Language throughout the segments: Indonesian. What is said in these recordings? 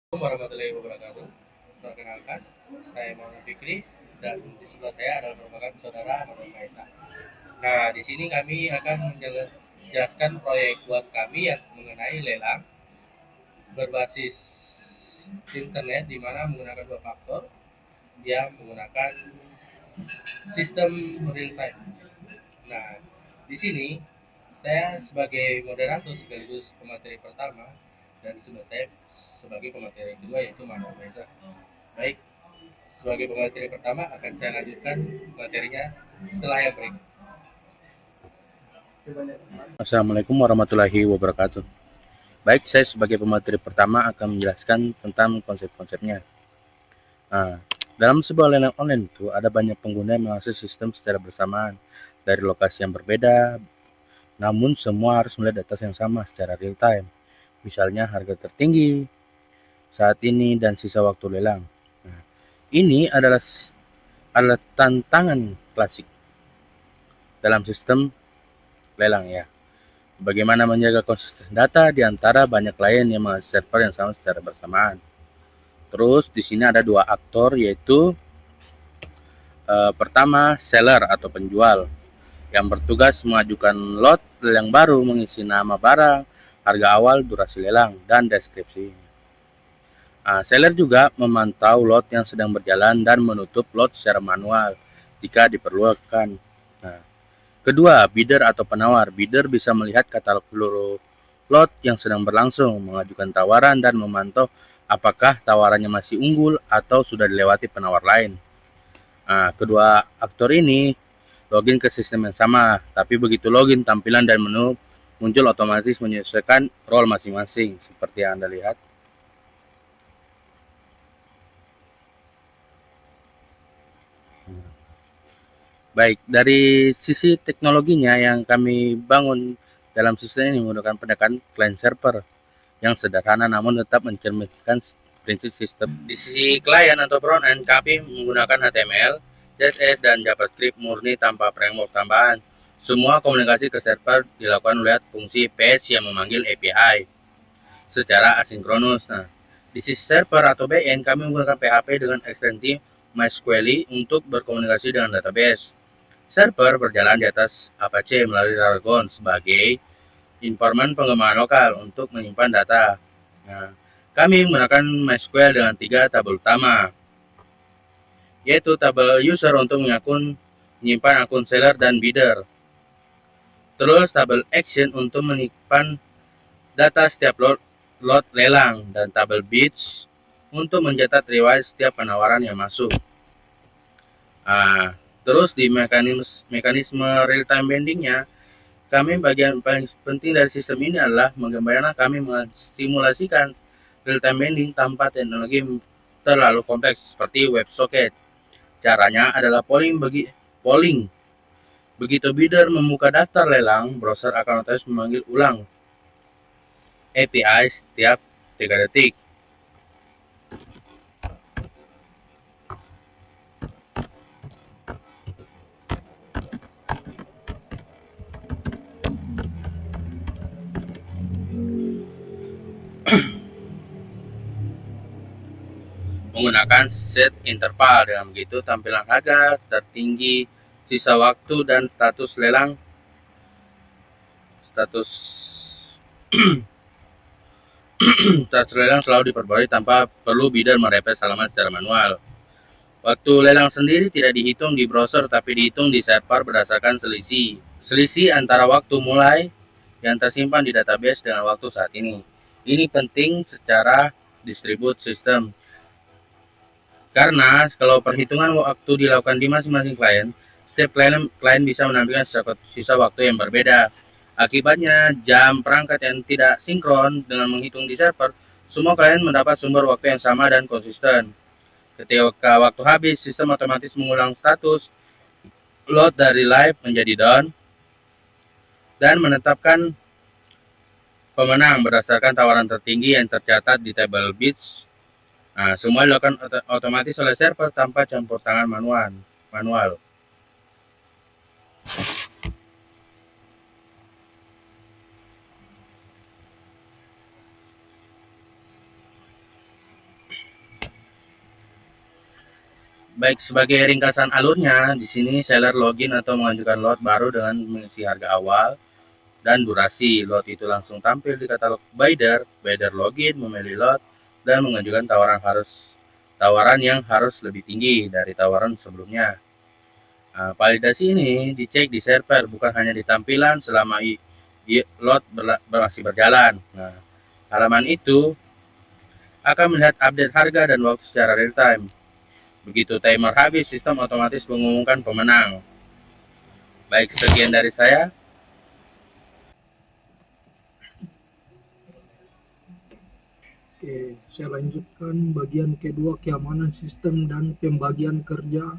Assalamualaikum warahmatullahi wabarakatuh. Perkenalkan, saya Muhammad Fikri dan di sebelah saya adalah merupakan saudara Muhammad Maisa. Nah, di sini kami akan menjelaskan proyek UAS kami yang mengenai lelang berbasis internet di mana menggunakan dua faktor yang menggunakan sistem real time. Nah, di sini saya sebagai moderator sekaligus pemateri pertama dan di sebelah saya sebagai pemateri kedua yaitu Muhammad Maisa. Baik, sebagai pemateri pertama akan saya lanjutkan materinya setelah yang berikut. Assalamualaikum warahmatullahi wabarakatuh. Baik, saya sebagai pemateri pertama akan menjelaskan tentang konsep-konsepnya. Nah, dalam sebuah lelang online itu ada banyak pengguna yang mengakses sistem secara bersamaan dari lokasi yang berbeda, namun semua harus melihat data yang sama secara real time. Misalnya harga tertinggi saat ini dan sisa waktu lelang. Nah, ini adalah tantangan klasik dalam sistem lelang ya. Bagaimana menjaga konsistensi data di antara banyak klien yang mengakses server yang sama secara bersamaan. Terus di sini ada dua aktor yaitu pertama seller atau penjual yang bertugas mengajukan lot yang baru, mengisi nama barang, harga awal, durasi lelang, dan deskripsi. Seller juga memantau lot yang sedang berjalan dan menutup lot secara manual jika diperlukan. Nah, kedua, bidder atau penawar. Bidder bisa melihat katalog seluruh lot yang sedang berlangsung, mengajukan tawaran, dan memantau apakah tawarannya masih unggul atau sudah dilewati penawar lain. Kedua aktor ini login ke sistem yang sama, tapi begitu login, tampilan dan menu muncul otomatis menyesuaikan role masing-masing, seperti yang Anda lihat. Baik, dari sisi teknologinya yang kami bangun dalam sistem ini menggunakan pendekatan client server yang sederhana namun tetap mencerminkan prinsip sistem. Di sisi klien atau front end, kami menggunakan HTML, CSS, dan JavaScript murni tanpa framework tambahan. Semua komunikasi ke server dilakukan oleh fungsi fetch yang memanggil API secara asinkronus. Nah, di sisi server atau backend, kami menggunakan PHP dengan ekstensi MySQL untuk berkomunikasi dengan database. Server berjalan di atas Apache melalui Aragon sebagai informan pengembangan lokal untuk menyimpan data. Nah, kami menggunakan MySQL dengan tiga tabel utama, yaitu tabel user untuk menyimpan akun seller dan bidder. Terus tabel action untuk menyimpan data setiap lot lelang dan tabel bids untuk mencatat riwayat setiap penawaran yang masuk. Terus di mekanisme real time bandingnya, kami bagian paling penting dari sistem ini adalah bagaimana kami mensimulasikan real time banding tanpa teknologi terlalu kompleks seperti WebSocket. Caranya adalah polling. Begitu bidder membuka daftar lelang, browser akan otomatis memanggil ulang API setiap 3 detik. Menggunakan set interval. Dengan begitu tampilan harga tertinggi, sisa waktu, dan status status lelang selalu diperbarui tanpa perlu bidder merefresh halaman secara manual. Waktu lelang sendiri tidak dihitung di browser tapi dihitung di server berdasarkan selisih antara waktu mulai yang tersimpan di database dengan waktu saat ini. Ini penting secara distribut sistem. Karena kalau perhitungan waktu dilakukan di masing-masing klien, setiap klien bisa menampilkan sisa waktu yang berbeda. Akibatnya, jam perangkat yang tidak sinkron dengan menghitung di server, semua klien mendapat sumber waktu yang sama dan konsisten. Ketika waktu habis, sistem otomatis mengulang status load dari live menjadi down dan menetapkan pemenang berdasarkan tawaran tertinggi yang tercatat di tabel bits. Semua dilakukan otomatis oleh server tanpa campur tangan manual. Baik, sebagai ringkasan alurnya, di sini seller login atau mengajukan lot baru dengan mengisi harga awal dan durasi. Lot itu langsung tampil di katalog bidder. Bidder login, memilih lot, dan mengajukan tawaran yang harus lebih tinggi dari tawaran sebelumnya. Nah, validasi ini dicek di server, bukan hanya di tampilan selama lot masih berjalan. Nah, halaman itu akan melihat update harga dan waktu secara real time. Begitu timer habis, sistem otomatis mengumumkan pemenang. Baik, sekian dari saya. Oke, saya lanjutkan bagian kedua, keamanan sistem dan pembagian kerja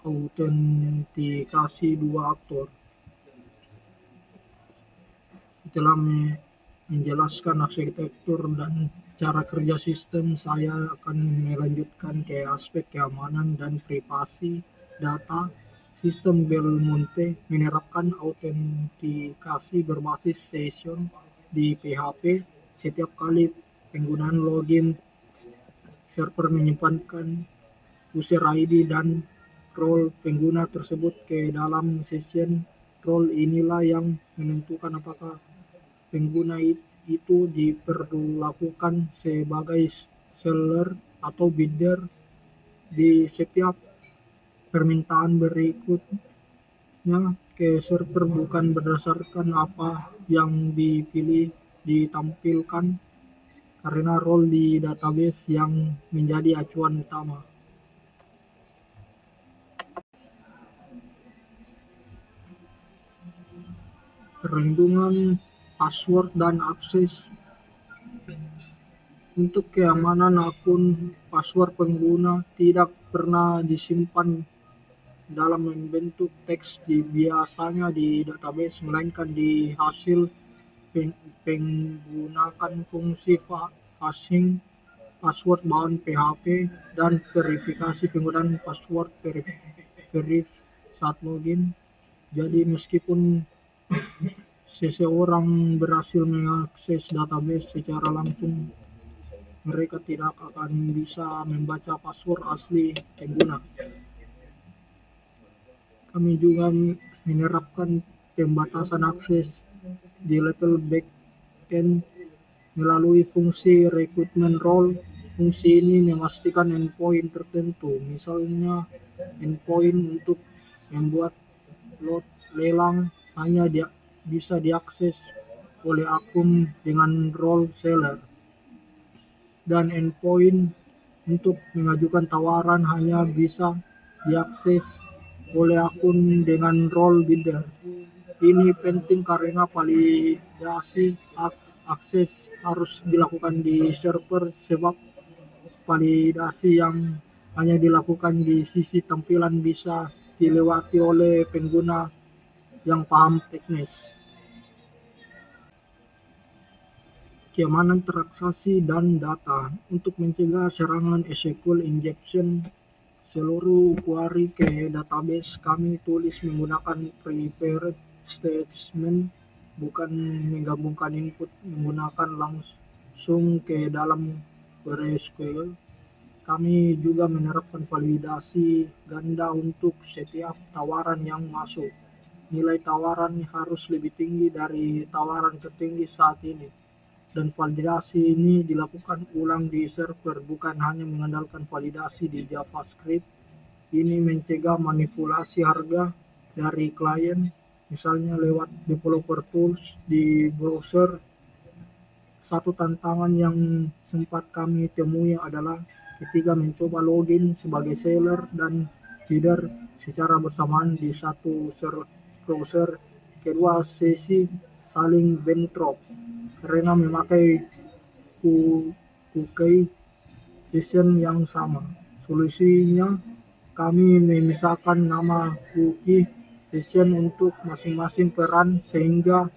autentikasi dua aktor. Setelah menjelaskan arsitektur dan cara kerja sistem, saya akan melanjutkan ke aspek keamanan dan privasi data. Sistem Belmonte menerapkan autentikasi berbasis session di PHP. Setiap kali penggunaan login, server menyimpankan user ID dan role pengguna tersebut ke dalam session. Role inilah yang menentukan apakah pengguna itu diperlakukan sebagai seller atau bidder di setiap permintaan berikutnya ke server, bukan berdasarkan apa yang dipilih ditampilkan, karena role di database yang menjadi acuan utama. Perlindungan password dan akses. Untuk keamanan akun, password pengguna tidak pernah disimpan dalam bentuk teks biasanya di database, melainkan di hasil penggunaan fungsi hashing, password bound PHP, dan verifikasi penggunaan password verif saat login. Jadi meskipun seseorang berhasil mengakses database secara langsung, mereka tidak akan bisa membaca password asli pengguna. Kami juga menerapkan pembatasan akses di level backend melalui fungsi recruitment role. Fungsi ini memastikan endpoint tertentu, misalnya endpoint untuk membuat lot lelang, hanya bisa diakses oleh akun dengan role seller, dan endpoint untuk mengajukan tawaran hanya bisa diakses oleh akun dengan role bidder. Ini penting karena validasi akses harus dilakukan di server, sebab validasi yang hanya dilakukan di sisi tampilan bisa dilewati oleh pengguna yang paham teknis. Keamanan transaksi dan data. Untuk mencegah serangan SQL injection, seluruh query ke database kami tulis menggunakan prepared statement, bukan menggabungkan input menggunakan langsung ke dalam PostgreSQL. Kami juga menerapkan validasi ganda untuk setiap tawaran yang masuk. Nilai tawaran harus lebih tinggi dari tawaran tertinggi saat ini, dan validasi ini dilakukan ulang di server, bukan hanya mengandalkan validasi di JavaScript. Ini mencegah manipulasi harga dari klien, misalnya lewat developer tools di browser. Satu tantangan yang sempat kami temui adalah ketika mencoba login sebagai seller dan bidder secara bersamaan di satu browser, kedua sesi saling bentrok karena memakai cookie session yang sama. Solusinya, kami memisahkan nama cookie session untuk masing-masing peran, sehingga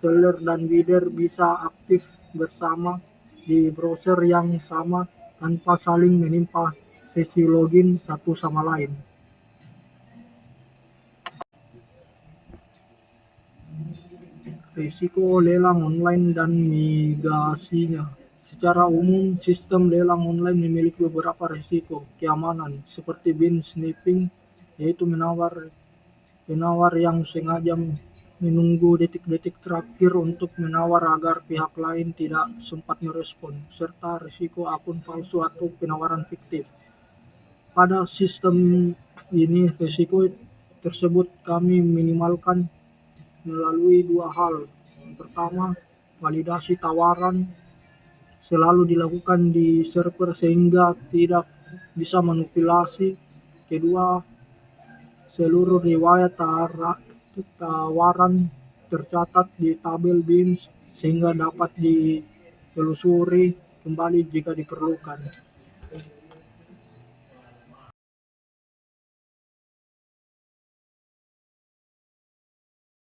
seller dan bidder bisa aktif bersama di browser yang sama tanpa saling menimpa sesi login satu sama lain. Risiko lelang online dan migrasinya. Secara umum, sistem lelang online memiliki beberapa risiko keamanan, seperti bin sniffing, yaitu penawar yang sengaja menunggu detik-detik terakhir untuk menawar agar pihak lain tidak sempat merespon, serta risiko akun palsu atau penawaran fiktif. Pada sistem ini, risiko tersebut kami minimalkan melalui dua hal. Yang pertama, validasi tawaran selalu dilakukan di server sehingga tidak bisa manipulasi. Kedua, seluruh riwayat tawaran tercatat di tabel BIM sehingga dapat ditelusuri kembali jika diperlukan.